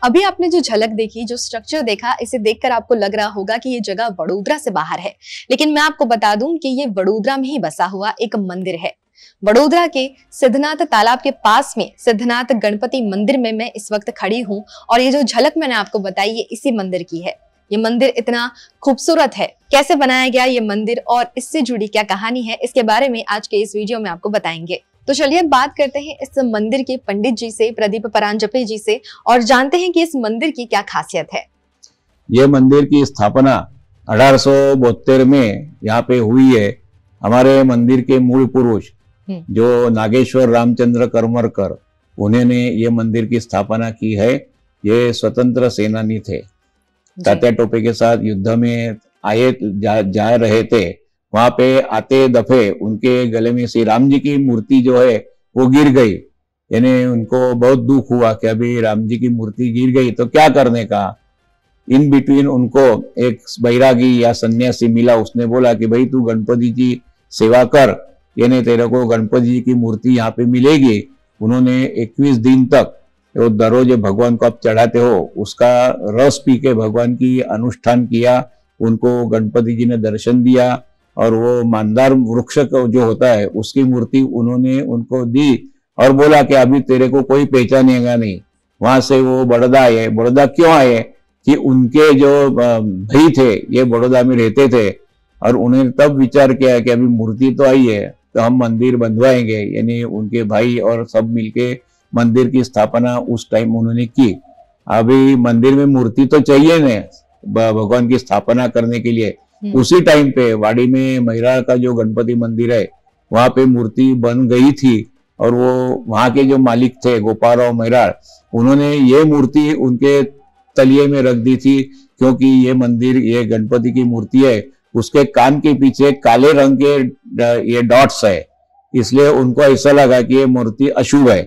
अभी आपने जो झलक देखी, जो स्ट्रक्चर देखा, इसे देखकर आपको लग रहा होगा कि ये जगह वडोदरा से बाहर है, लेकिन मैं आपको बता दूं कि ये वडोदरा में ही बसा हुआ एक मंदिर है। वडोदरा के सिद्धनाथ तालाब के पास में सिद्धनाथ गणपति मंदिर में मैं इस वक्त खड़ी हूं और ये जो झलक मैंने आपको बताई ये इसी मंदिर की है। ये मंदिर इतना खूबसूरत है, कैसे बनाया गया ये मंदिर और इससे जुड़ी क्या कहानी है, इसके बारे में आज के इस वीडियो में आपको बताएंगे। तो चलिए बात करते हैं इस मंदिर के पंडित जी से, प्रदीप परांजपे जी से, और जानते हैं कि इस मंदिर की क्या खासियत है। ये मंदिर की स्थापना 1872 में यहाँ पे हुई है। हमारे मंदिर के मूल पुरुष जो नागेश्वर रामचंद्र करमरकर, उन्होंने ये मंदिर की स्थापना की है। ये स्वतंत्र सेनानी थे, तात्या टोपे के साथ युद्ध में आए जा रहे थे। वहां पे आते दफे उनके गले में श्री राम जी की मूर्ति जो है वो गिर गई, यानी उनको बहुत दुख हुआ कि अभी राम जी की मूर्ति गिर गई तो क्या करने का। इन बिटवीन उनको एक बैरागी या सन्यासी मिला, उसने बोला कि भाई तू गणपति जी सेवा कर, यानी तेरे को गणपति जी की मूर्ति यहाँ पे मिलेगी। उन्होंने 21 दिन तक वो दररोज भगवान को आप चढ़ाते हो उसका रस पी के भगवान की अनुष्ठान किया। उनको गणपति जी ने दर्शन दिया और वो मानदार वृक्ष जो होता है उसकी मूर्ति उन्होंने उनको दी और बोला कि अभी तेरे को कोई पहचानेगा नहीं। वहां से वो बड़ौदा आए। बड़ौदा क्यों आए कि उनके जो भाई थे ये बड़ौदा में रहते थे और उन्हें तब विचार किया कि अभी मूर्ति तो आई है तो हम मंदिर बंधवाएंगे, यानी उनके भाई और सब मिलके मंदिर की स्थापना उस टाइम उन्होंने की। अभी मंदिर में मूर्ति तो चाहिए न भगवान की स्थापना करने के लिए। उसी टाइम पे वाड़ी में मैराड़ का जो गणपति मंदिर है वहां पे मूर्ति बन गई थी और वो वहां के जो मालिक थे गोपालराव मैराड़, उन्होंने ये मूर्ति उनके तलिए में रख दी थी, क्योंकि ये मंदिर ये गणपति की मूर्ति है, उसके कान के पीछे काले रंग के ये डॉट्स है, इसलिए उनको ऐसा लगा कि ये मूर्ति अशुभ है।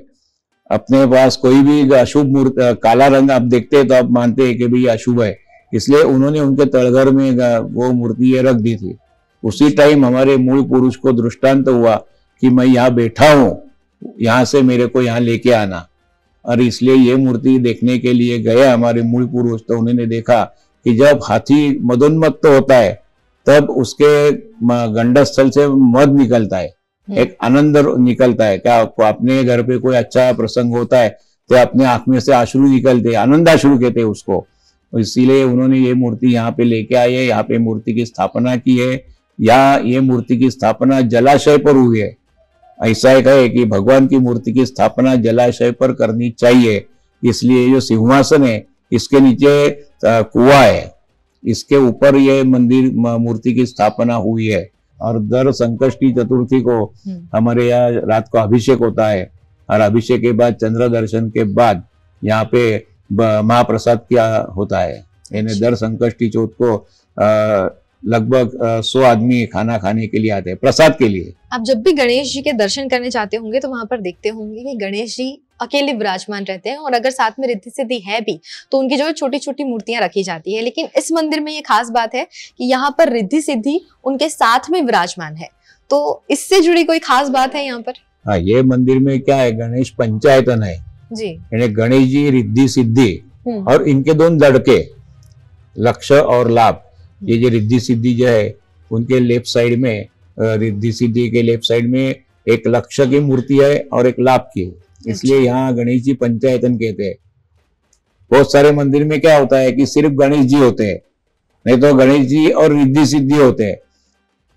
अपने पास कोई भी अशुभ मूर्ति काला रंग आप देखते हैं तो आप मानते हैं कि भाई अशुभ है, इसलिए उन्होंने उनके तलघर में वो मूर्ति ये रख दी थी। उसी टाइम हमारे मूल पुरुष को दृष्टांत हुआ कि मैं यहाँ बैठा हूँ, यहाँ से मेरे को यहाँ लेके आना, और इसलिए ये मूर्ति देखने के लिए गए हमारे मूल पुरुष। तो उन्होंने देखा कि जब हाथी मदोन्मत्त होता है तब उसके गंडस्थल से मद निकलता है, एक आनंद निकलता है। क्या अपने घर पे कोई अच्छा प्रसंग होता है तो अपने आंख में से आंसू निकलते, आनंदाश्रु कहते हैं उसको। इसीलिए उन्होंने ये मूर्ति यहाँ पे लेके आए, यहाँ पे मूर्ति की स्थापना की है। या ये मूर्ति की स्थापना जलाशय पर हुई है। ऐसा एक है कि भगवान की मूर्ति की स्थापना जलाशय पर करनी चाहिए, इसलिए जो सिंहासन है इसके नीचे कुआं है, इसके ऊपर ये मंदिर मूर्ति की स्थापना हुई है। और दर संकष्टी चतुर्थी को हमारे यहाँ रात को अभिषेक होता है और अभिषेक के बाद चंद्र दर्शन के बाद यहाँ पे महाप्रसाद क्या होता है। यानी दर संकष्टी चौथ को लगभग 100 आदमी खाना खाने के लिए आते हैं प्रसाद के लिए। आप जब भी गणेश जी के दर्शन करने जाते होंगे तो वहां पर देखते होंगे कि गणेश जी अकेले विराजमान रहते हैं और अगर साथ में रिद्धि सिद्धि है भी तो उनकी जो छोटी छोटी मूर्तियां रखी जाती है। लेकिन इस मंदिर में ये खास बात है कि यहाँ पर रिद्धि सिद्धि उनके साथ में विराजमान है, तो इससे जुड़ी कोई खास बात है यहाँ पर? हाँ, ये मंदिर में क्या है, गणेश पंचायतन है जी, यानी गणेश जी रिद्धि सिद्धि और इनके दोनों लड़के लक्ष्य और लाभ। ये जो रिद्धि सिद्धि जो है उनके लेफ्ट साइड में, रिद्धि सिद्धि के लेफ्ट साइड में एक लक्ष्य की मूर्ति है और एक लाभ की, इसलिए यहाँ गणेश जी पंचायतन कहते हैं। बहुत सारे मंदिर में क्या होता है कि सिर्फ गणेश जी होते हैं, नहीं तो गणेश जी और रिद्धि सिद्धि होते हैं,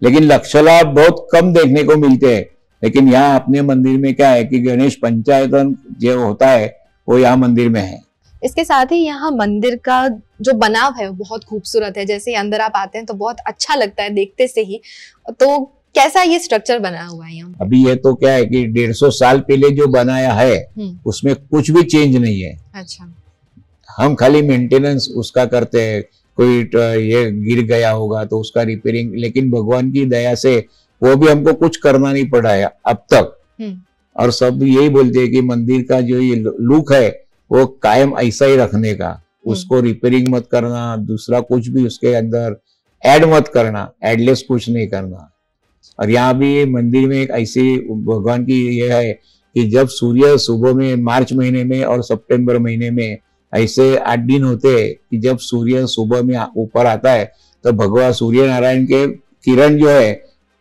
लेकिन लक्ष्य लाभ बहुत कम देखने को मिलते हैं। लेकिन यहाँ अपने मंदिर में क्या है कि गणेश पंचायतन जो होता है वो यहाँ मंदिर में है। इसके साथ ही यहाँ मंदिर का जो बनाव है वो बहुत खूबसूरत है। जैसे अंदर आप आते हैं तो बहुत अच्छा लगता है देखते से ही। तो कैसा ये स्ट्रक्चर बना हुआ है यहाँ? अभी ये तो क्या है कि 150 साल पहले जो बनाया है उसमें कुछ भी चेंज नहीं है। अच्छा, हम खाली मेंटेनेंस उसका करते हैं। कोई ये गिर गया होगा तो उसका रिपेयरिंग, लेकिन भगवान की दया से वो भी हमको कुछ करना नहीं पड़ा है अब तक। और सब यही बोलते हैं कि मंदिर का जो ये लुक है वो कायम ऐसा ही रखने का, उसको रिपेयरिंग मत करना, दूसरा कुछ भी उसके अंदर ऐड मत करना, एडलेस कुछ नहीं करना। और यहाँ भी मंदिर में एक ऐसी भगवान की ये है कि जब सूर्य सुबह में मार्च महीने में और सितंबर महीने में ऐसे 8 दिन होते हैं कि जब सूर्य सुबह में ऊपर आता है तो भगवान सूर्य नारायण के किरण जो है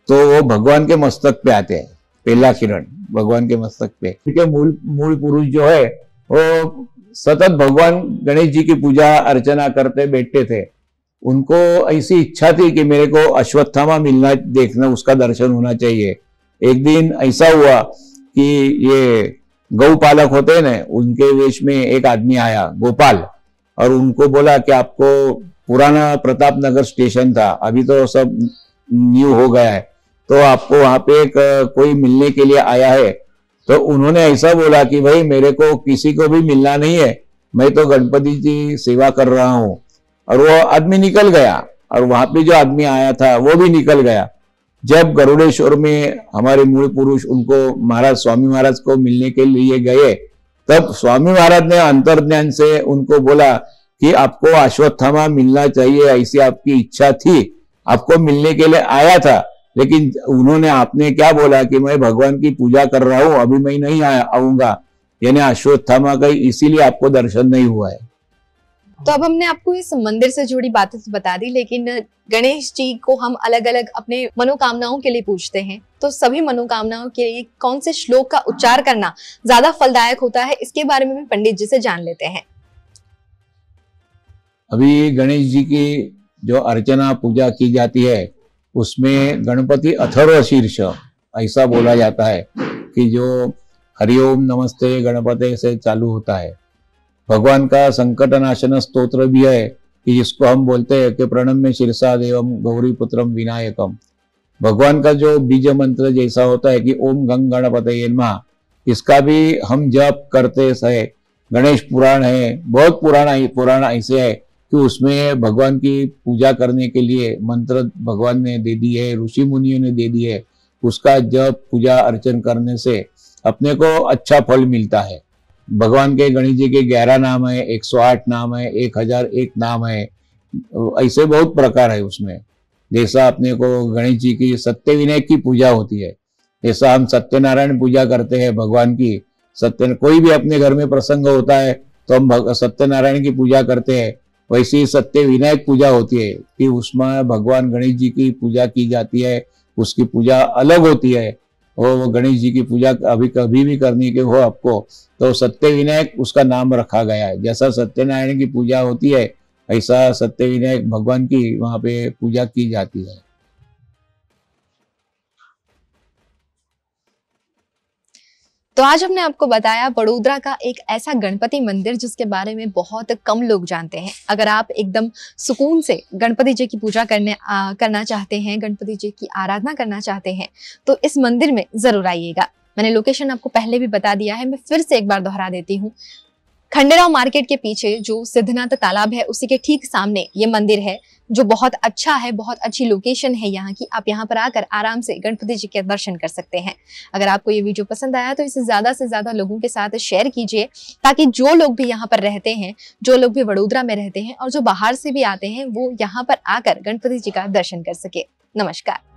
तो वो भगवान के मस्तक पे आते हैं, पहला किरण भगवान के मस्तक पे। क्योंकि मूल पुरुष जो है वो सतत भगवान गणेश जी की पूजा अर्चना करते बैठते थे। उनको ऐसी इच्छा थी कि मेरे को अश्वत्थामा मिलना, देखना, उसका दर्शन होना चाहिए। एक दिन ऐसा हुआ कि ये गौपालक होते हैं ना, उनके वेश में एक आदमी आया, गोपाल, और उनको बोला कि आपको पुराना प्रताप नगर स्टेशन था, अभी तो सब न्यू हो गया है, तो आपको वहां पे एक कोई मिलने के लिए आया है। तो उन्होंने ऐसा बोला कि भाई मेरे को किसी को भी मिलना नहीं है, मैं तो गणपति की सेवा कर रहा हूं। और वो आदमी निकल गया और वहां पे जो आदमी आया था वो भी निकल गया। जब गरुड़ेश्वर में हमारे मूल पुरुष उनको महाराज स्वामी महाराज को मिलने के लिए गए, तब स्वामी महाराज ने अंतर्ज्ञान से उनको बोला कि आपको अश्वत्थामा मिलना चाहिए, ऐसी आपकी इच्छा थी, आपको मिलने के लिए आया था, लेकिन उन्होंने, आपने क्या बोला कि मैं भगवान की पूजा कर रहा हूं, अभी मैं नहीं आऊंगा, यानी अश्वत्थामा का इसीलिए आपको दर्शन नहीं हुआ है। तो अब हमने आपको इस मंदिर से जुड़ी बातें तो बता दी, लेकिन गणेश जी को हम अलग अलग अपने मनोकामनाओं के लिए पूछते हैं, तो सभी मनोकामनाओं के लिए कौन से श्लोक का उच्चार करना ज्यादा फलदायक होता है, इसके बारे में भी पंडित जी से जान लेते हैं। अभी गणेश जी की जो अर्चना पूजा की जाती है उसमें गणपति अथर्व शीर्ष ऐसा बोला जाता है कि जो हरिओम नमस्ते गणपते से चालू होता है। भगवान का संकट नाशन स्तोत्र भी है कि जिसको हम बोलते हैं कि प्रणम्य शीर्षा देवम गौरी पुत्रम विनायकम। भगवान का जो बीज मंत्र जैसा होता है कि ओम गंग गणपतये नमः, इसका भी हम जप करते हैं। गणेश पुराण है, बहुत पुराण ऐसे है कि उसमें भगवान की पूजा करने के लिए मंत्र भगवान ने दे दी है, ऋषि मुनियों ने दे दी है। उसका जप पूजा अर्चन करने से अपने को अच्छा फल मिलता है। भगवान के गणेश जी के 11 नाम है, 108 नाम है, 1001 नाम है, ऐसे बहुत प्रकार है उसमें। जैसा अपने को गणेश जी की सत्य विनायक की पूजा होती है, जैसा हम सत्यनारायण पूजा करते हैं भगवान की, कोई भी अपने घर में प्रसंग होता है तो हम सत्यनारायण की पूजा करते हैं, वैसी सत्य विनायक पूजा होती है कि उसमें भगवान गणेश जी की पूजा की जाती है। उसकी पूजा अलग होती है, और वो गणेश जी की पूजा अभी कभी भी करनी के हो आपको तो सत्य विनायक उसका नाम रखा गया है। जैसा सत्यनारायण की पूजा होती है ऐसा सत्य विनायक भगवान की वहां पे पूजा की जाती है। तो आज हमने आपको बताया बड़ोदरा का एक ऐसा गणपति मंदिर जिसके बारे में बहुत कम लोग जानते हैं। अगर आप एकदम सुकून से गणपति जी की पूजा करना चाहते हैं, गणपति जी की आराधना करना चाहते हैं, तो इस मंदिर में जरूर आइएगा। मैंने लोकेशन आपको पहले भी बता दिया है, मैं फिर से एक बार दोहरा देती हूँ। खंडेराव मार्केट के पीछे जो सिद्धनाथ तालाब है उसी के ठीक सामने ये मंदिर है, जो बहुत अच्छा है, बहुत अच्छी लोकेशन है यहाँ की। आप यहाँ पर आकर आराम से गणपति जी के दर्शन कर सकते हैं। अगर आपको ये वीडियो पसंद आया तो इसे ज्यादा से ज्यादा लोगों के साथ शेयर कीजिए, ताकि जो लोग भी यहाँ पर रहते हैं, जो लोग भी वडोदरा में रहते हैं और जो बाहर से भी आते हैं, वो यहाँ पर आकर गणपति जी का दर्शन कर सके। नमस्कार।